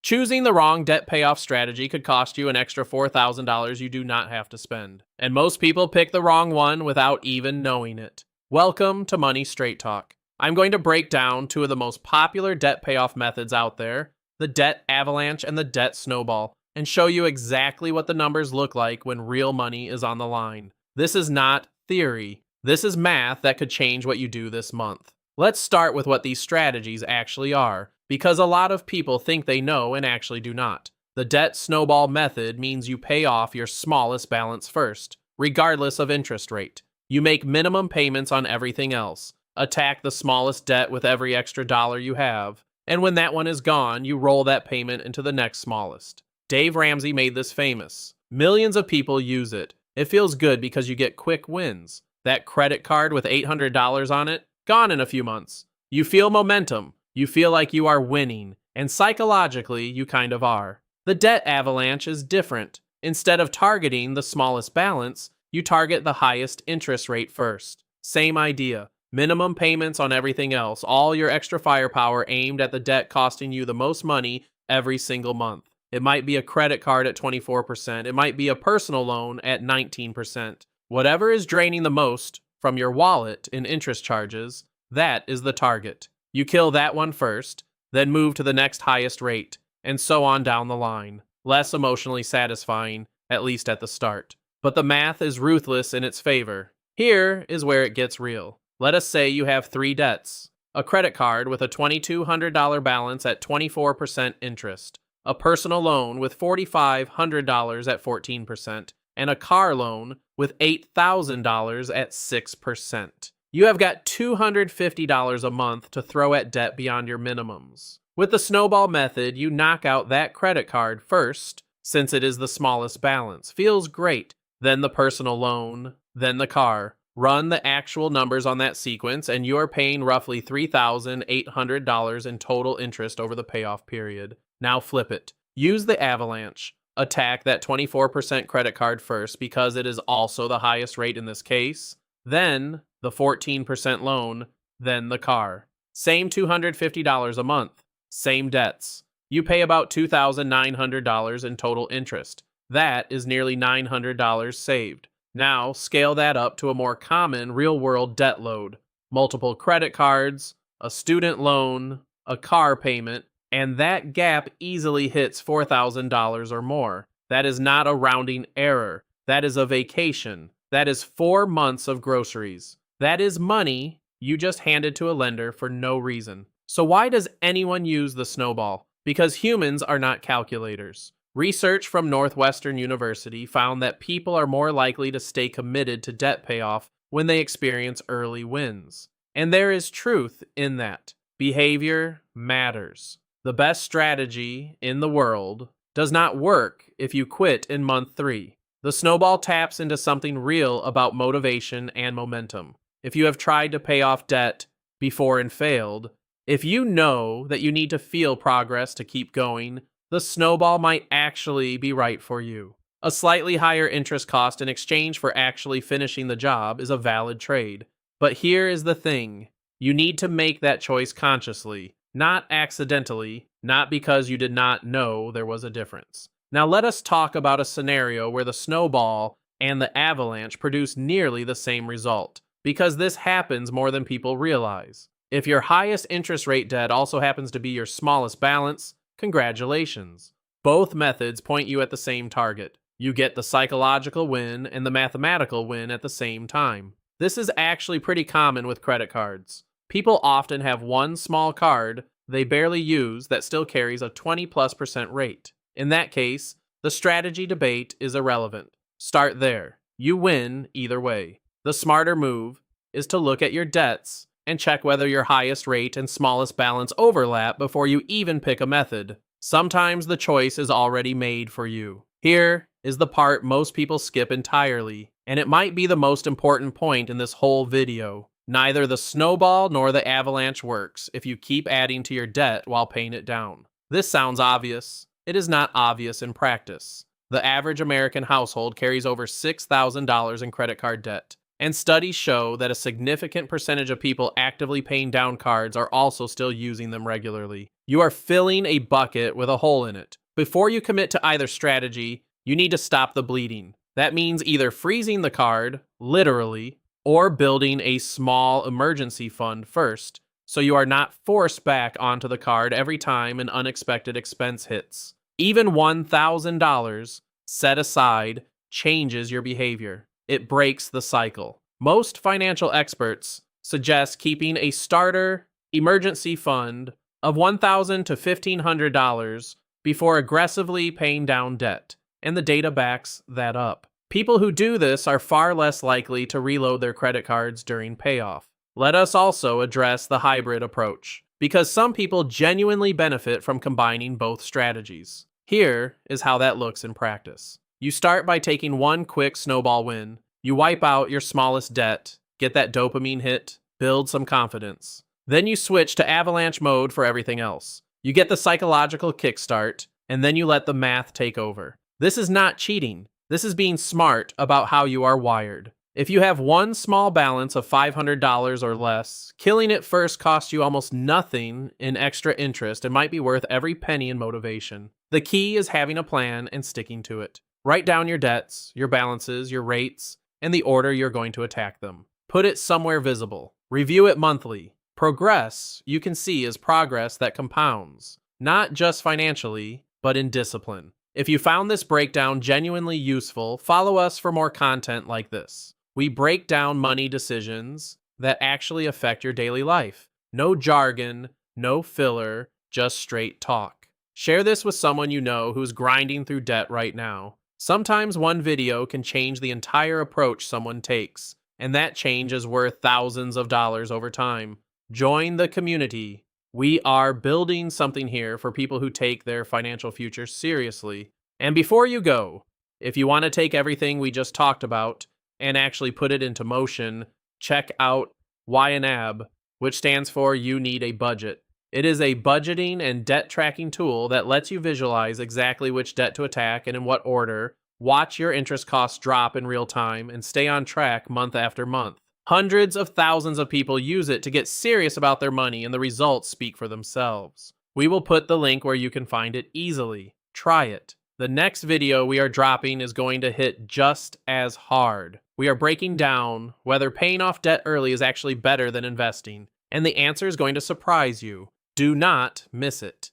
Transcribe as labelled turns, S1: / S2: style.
S1: Choosing the wrong debt payoff strategy could cost you an extra $4,000 you do not have to spend. And most people pick the wrong one without even knowing it. Welcome to Money Straight Talk. I'm going to break down two of the most popular debt payoff methods out there, the debt avalanche and the debt snowball, and show you exactly what the numbers look like when real money is on the line. This is not theory. This is math that could change what you do this month. Let's start with what these strategies actually are, because a lot of people think they know and actually do not. The debt snowball method means you pay off your smallest balance first, regardless of interest rate. You make minimum payments on everything else, attack the smallest debt with every extra dollar you have, and when that one is gone, you roll that payment into the next smallest. Dave Ramsey made this famous. Millions of people use it. It feels good because you get quick wins. That credit card with $800 on it, gone in a few months. You feel momentum. You feel like you are winning, and psychologically, you kind of are. The debt avalanche is different. Instead of targeting the smallest balance, you target the highest interest rate first. Same idea. Minimum payments on everything else, all your extra firepower aimed at the debt costing you the most money every single month. It might be a credit card at 24%. It might be a personal loan at 19%. Whatever is draining the most from your wallet in interest charges, that is the target. You kill that one first, then move to the next highest rate, and so on down the line. Less emotionally satisfying, at least at the start. But the math is ruthless in its favor. Here is where it gets real. Let us say you have 3 debts. A credit card with a $2,200 balance at 24% interest. A personal loan with $4,500 at 14%. And a car loan with $8,000 at 6%. You have got $250 a month to throw at debt beyond your minimums. With the snowball method, you knock out that credit card first, since it is the smallest balance. Feels great. Then the personal loan, then the car. Run the actual numbers on that sequence, and you are paying roughly $3,800 in total interest over the payoff period. Now flip it. Use the avalanche. Attack that 24% credit card first because it is also the highest rate in this case. Then the 14% loan, then the car. Same $250 a month. Same debts. You pay about $2,900 in total interest. That is nearly $900 saved. Now, scale that up to a more common real-world debt load. Multiple credit cards, a student loan, a car payment, and that gap easily hits $4,000 or more. That is not a rounding error. That is a vacation. That is 4 months of groceries. That is money you just handed to a lender for no reason. So why does anyone use the snowball? Because humans are not calculators. Research from Northwestern University found that people are more likely to stay committed to debt payoff when they experience early wins. And there is truth in that. Behavior matters. The best strategy in the world does not work if you quit in month 3. The snowball taps into something real about motivation and momentum. If you have tried to pay off debt before and failed, if you know that you need to feel progress to keep going, the snowball might actually be right for you. A slightly higher interest cost in exchange for actually finishing the job is a valid trade. But here is the thing. You need to make that choice consciously, not accidentally, not because you did not know there was a difference. Now let us talk about a scenario where the snowball and the avalanche produce nearly the same result, because this happens more than people realize. If your highest interest rate debt also happens to be your smallest balance, congratulations. Both methods point you at the same target. You get the psychological win and the mathematical win at the same time. This is actually pretty common with credit cards. People often have one small card they barely use that still carries a 20+% rate. In that case, the strategy debate is irrelevant. Start there. You win either way. The smarter move is to look at your debts and check whether your highest rate and smallest balance overlap before you even pick a method. Sometimes the choice is already made for you. Here is the part most people skip entirely, and it might be the most important point in this whole video. Neither the snowball nor the avalanche works if you keep adding to your debt while paying it down. This sounds obvious. It is not obvious in practice. The average American household carries over $6,000 in credit card debt. And studies show that a significant percentage of people actively paying down cards are also still using them regularly. You are filling a bucket with a hole in it. Before you commit to either strategy, you need to stop the bleeding. That means either freezing the card, literally, or building a small emergency fund first, so you are not forced back onto the card every time an unexpected expense hits. Even $1,000 set aside changes your behavior. It breaks the cycle. Most financial experts suggest keeping a starter emergency fund of $1,000 to $1,500 before aggressively paying down debt, and the data backs that up. People who do this are far less likely to reload their credit cards during payoff. Let us also address the hybrid approach, because some people genuinely benefit from combining both strategies. Here is how that looks in practice. You start by taking one quick snowball win. You wipe out your smallest debt, get that dopamine hit, build some confidence. Then you switch to Avalanche mode for everything else. You get the psychological kickstart, and then you let the math take over. This is not cheating. This is being smart about how you are wired. If you have one small balance of $500 or less, killing it first costs you almost nothing in extra interest and might be worth every penny in motivation. The key is having a plan and sticking to it. Write down your debts, your balances, your rates, and the order you're going to attack them. Put it somewhere visible. Review it monthly. Progress, you can see, is progress that compounds, not just financially, but in discipline. If you found this breakdown genuinely useful, follow us for more content like this. We break down money decisions that actually affect your daily life. No jargon, no filler, just straight talk. Share this with someone you know who's grinding through debt right now. Sometimes one video can change the entire approach someone takes, and that change is worth thousands of dollars over time. Join the community. We are building something here for people who take their financial future seriously. And before you go, if you want to take everything we just talked about and actually put it into motion, check out YNAB, which stands for You Need a Budget. It is a budgeting and debt tracking tool that lets you visualize exactly which debt to attack and in what order, watch your interest costs drop in real time, and stay on track month after month. Hundreds of thousands of people use it to get serious about their money, and the results speak for themselves. We will put the link where you can find it easily. Try it. The next video we are dropping is going to hit just as hard. We are breaking down whether paying off debt early is actually better than investing, and the answer is going to surprise you. Do not miss it.